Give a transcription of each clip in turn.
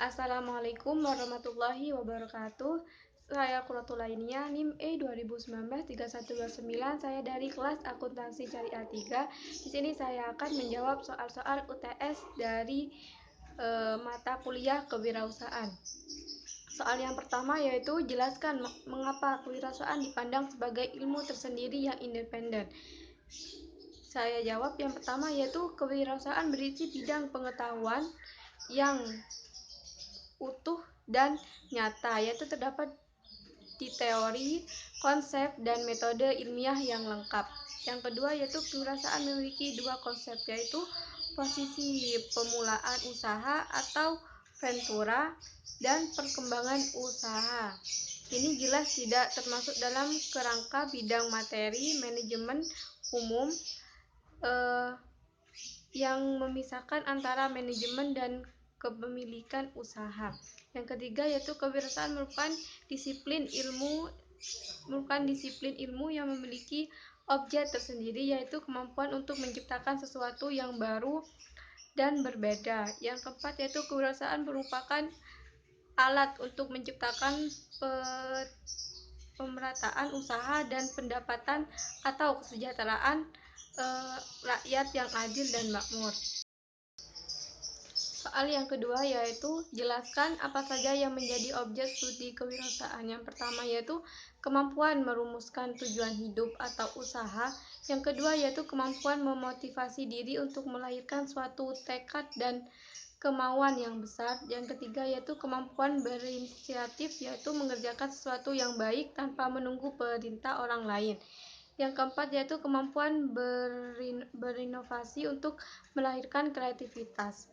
Assalamualaikum warahmatullahi wabarakatuh. Saya Quratul Ainia, NIM E 2019-3129. Saya dari kelas Akuntansi Syariah 3. Di sini saya akan menjawab soal-soal UTS dari mata kuliah kewirausahaan. Soal yang pertama yaitu jelaskan mengapa kewirausahaan dipandang sebagai ilmu tersendiri yang independen. Saya jawab yang pertama yaitu kewirausahaan berisi bidang pengetahuan yang utuh dan nyata, yaitu terdapat di teori, konsep, dan metode ilmiah yang lengkap. Yang kedua yaitu kewirausahaan memiliki dua konsep, yaitu posisi pemulaan usaha atau ventura dan perkembangan usaha. Ini jelas tidak termasuk dalam kerangka bidang materi manajemen umum yang memisahkan antara manajemen dan kepemilikan usaha. Yang ketiga yaitu kewirausahaan merupakan disiplin ilmu yang memiliki objek tersendiri, yaitu kemampuan untuk menciptakan sesuatu yang baru dan berbeda. Yang keempat yaitu kewirausahaan merupakan alat untuk menciptakan pemerataan usaha dan pendapatan atau kesejahteraan rakyat yang adil dan makmur. Soal yang kedua yaitu jelaskan apa saja yang menjadi objek studi kewirausahaan. Yang pertama yaitu kemampuan merumuskan tujuan hidup atau usaha. Yang kedua yaitu kemampuan memotivasi diri untuk melahirkan suatu tekad dan kemauan yang besar. Yang ketiga yaitu kemampuan berinisiatif, yaitu mengerjakan sesuatu yang baik tanpa menunggu perintah orang lain. Yang keempat yaitu kemampuan berinovasi untuk melahirkan kreativitas.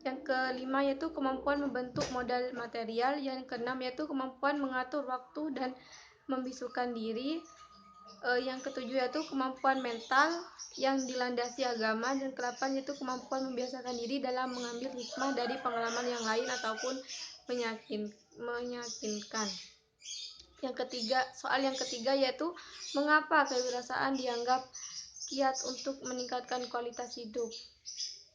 Yang kelima yaitu kemampuan membentuk modal material. Yang keenam yaitu kemampuan mengatur waktu dan membisukan diri. Yang ketujuh yaitu kemampuan mental yang dilandasi agama. Dan kedelapan yaitu kemampuan membiasakan diri dalam mengambil hikmah dari pengalaman yang lain ataupun meyakinkan. Soal yang ketiga yaitu mengapa kewirausahaan dianggap kiat untuk meningkatkan kualitas hidup.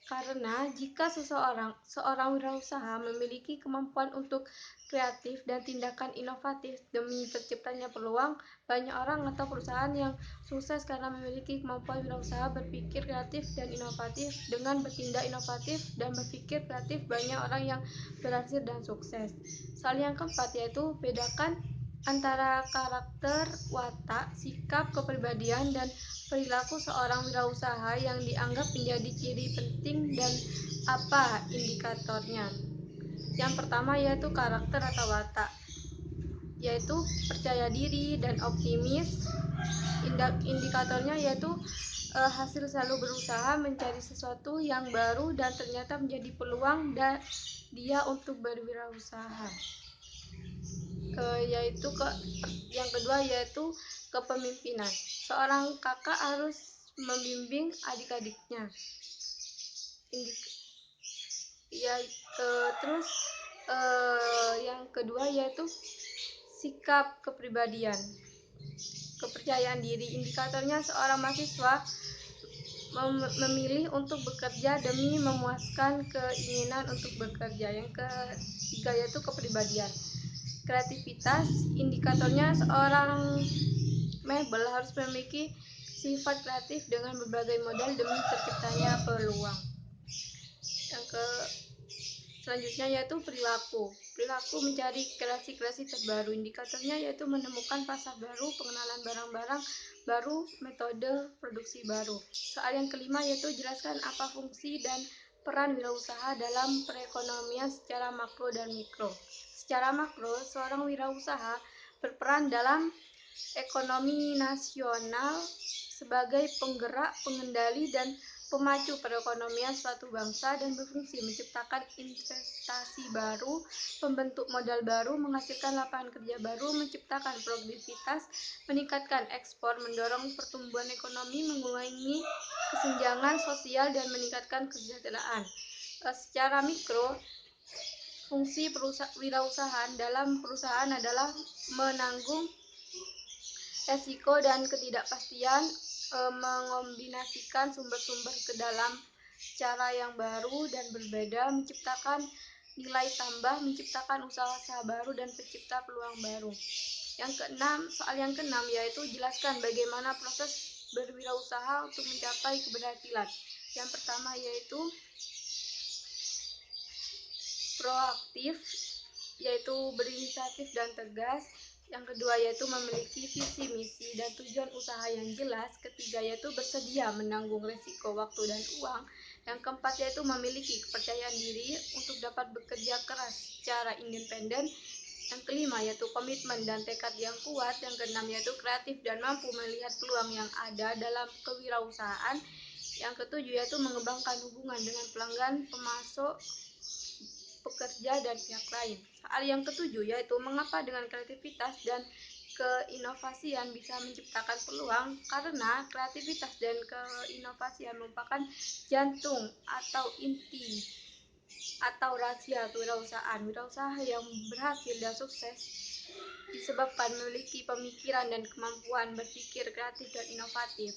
Karena jika seorang wirausaha memiliki kemampuan untuk kreatif dan tindakan inovatif demi terciptanya peluang, banyak orang atau perusahaan yang sukses karena memiliki kemampuan wirausaha berpikir kreatif dan inovatif. Dengan bertindak inovatif dan berpikir kreatif, banyak orang yang berhasil dan sukses. Soal yang keempat yaitu bedakan antara karakter, watak, sikap, kepribadian, dan perilaku seorang wirausaha yang dianggap menjadi ciri penting dan apa indikatornya. Yang pertama yaitu karakter atau watak, yaitu percaya diri dan optimis. Indikatornya yaitu hasil selalu berusaha mencari sesuatu yang baru dan ternyata menjadi peluang dia untuk berwirausaha. Yang kedua yaitu kepemimpinan. Seorang kakak harus membimbing adik-adiknya. Yang kedua yaitu sikap kepribadian, kepercayaan diri. Indikatornya seorang mahasiswa memilih untuk bekerja demi memuaskan keinginan untuk bekerja. Yang ketiga yaitu kepribadian. Kreativitas, indikatornya seorang mebel harus memiliki sifat kreatif dengan berbagai modal demi terciptanya peluang. Selanjutnya yaitu perilaku mencari kreasi-kreasi terbaru. Indikatornya yaitu menemukan pasar baru, pengenalan barang-barang baru, metode produksi baru. Soal yang kelima yaitu jelaskan apa fungsi dan peran wirausaha dalam perekonomian secara makro dan mikro. Secara makro, seorang wirausaha berperan dalam ekonomi nasional sebagai penggerak, pengendali, dan pemacu perekonomian suatu bangsa dan berfungsi menciptakan investasi baru, membentuk modal baru, menghasilkan lapangan kerja baru, menciptakan produktivitas, meningkatkan ekspor, mendorong pertumbuhan ekonomi, mengurangi kesenjangan sosial, dan meningkatkan kesejahteraan. Secara mikro, fungsi wirausahaan dalam perusahaan adalah menanggung resiko dan ketidakpastian, mengombinasikan sumber-sumber ke dalam cara yang baru dan berbeda, menciptakan nilai tambah, menciptakan usaha-usaha baru dan pencipta peluang baru. Soal yang keenam yaitu jelaskan bagaimana proses berwirausaha untuk mencapai keberhasilan. Yang pertama yaitu proaktif, yaitu berinisiatif dan tegas. Yang kedua yaitu memiliki visi, misi, dan tujuan usaha yang jelas. Ketiga yaitu bersedia menanggung resiko waktu dan uang. Yang keempat yaitu memiliki kepercayaan diri untuk dapat bekerja keras secara independen. Yang kelima yaitu komitmen dan tekad yang kuat. Yang keenam yaitu kreatif dan mampu melihat peluang yang ada dalam kewirausahaan. Yang ketujuh yaitu mengembangkan hubungan dengan pelanggan, pemasok, pekerja, dan pihak lain. Soal yang ketujuh yaitu mengapa dengan kreativitas dan keinovasian bisa menciptakan peluang, karena kreativitas dan keinovasian merupakan jantung atau inti atau rahasia kewirausahaan. Wirausaha yang berhasil dan sukses disebabkan memiliki pemikiran dan kemampuan berpikir kreatif dan inovatif.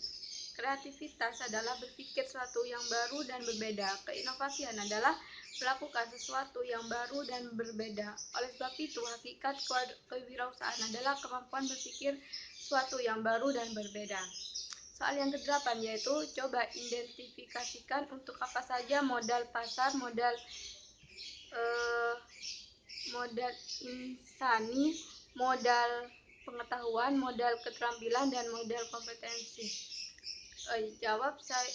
Kreativitas adalah berpikir sesuatu yang baru dan berbeda. Keinovasian adalah melakukan sesuatu yang baru dan berbeda. Oleh sebab itu, hakikat kewirausahaan adalah kemampuan berpikir sesuatu yang baru dan berbeda. Soal yang kedelapan yaitu coba identifikasikan untuk apa saja modal pasar, eh, modal insani, modal pengetahuan, modal keterampilan, dan modal kompetensi. Jawab saya.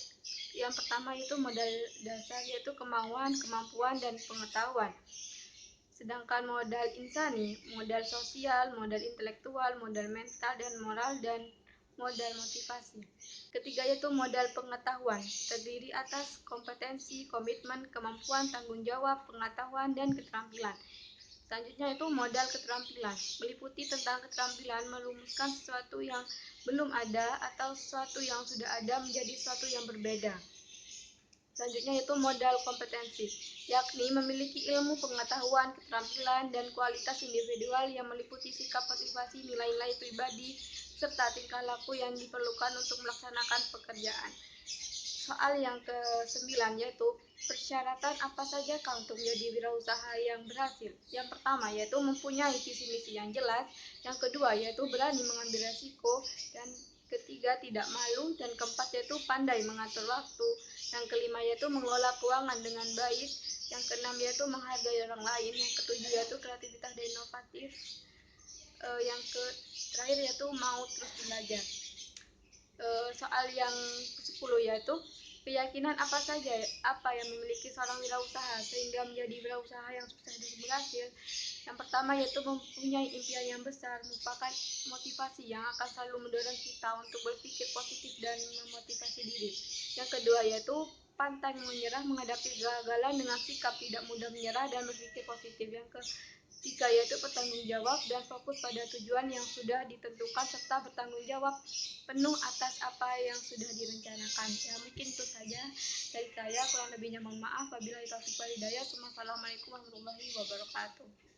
Yang pertama itu modal dasar yaitu kemauan, kemampuan, dan pengetahuan. Sedangkan modal insani, modal sosial, modal intelektual, modal mental dan moral, dan modal motivasi. Ketiga yaitu modal pengetahuan, terdiri atas kompetensi, komitmen, kemampuan, tanggung jawab, pengetahuan, dan keterampilan. Selanjutnya itu modal keterampilan, meliputi tentang keterampilan merumuskan sesuatu yang belum ada atau sesuatu yang sudah ada menjadi sesuatu yang berbeda. Selanjutnya itu modal kompetensi, yakni memiliki ilmu, pengetahuan, keterampilan, dan kualitas individual yang meliputi sikap, motivasi, nilai-nilai pribadi, serta tingkah laku yang diperlukan untuk melaksanakan pekerjaan. Soal yang ke-9 yaitu persyaratan apa saja untuk menjadi wirausaha yang berhasil. Yang pertama yaitu mempunyai visi misi yang jelas. Yang kedua yaitu berani mengambil resiko. Dan ketiga tidak malu. Dan keempat yaitu pandai mengatur waktu. Yang kelima yaitu mengelola keuangan dengan baik. Yang keenam yaitu menghargai orang lain. Yang ketujuh yaitu kreativitas dan inovatif. Yang terakhir yaitu mau terus belajar. Soal yang ke-10 yaitu keyakinan apa yang memiliki seorang wirausaha sehingga menjadi wirausaha yang sukses dan berhasil. Yang pertama yaitu mempunyai impian yang besar, merupakan motivasi yang akan selalu mendorong kita untuk berpikir positif dan memotivasi diri. Yang kedua yaitu pantang menyerah menghadapi kegagalan dengan sikap tidak mudah menyerah dan berpikir positif. Yang ketiga yaitu bertanggung jawab dan fokus pada tujuan yang sudah ditentukan serta bertanggung jawab penuh atas apa yang sudah direncanakan. Ya mungkin itu saja dari saya, kurang lebihnya mohon maaf. Wabillahi taufiq wal hidayah. Wassalamualaikum warahmatullahi wabarakatuh.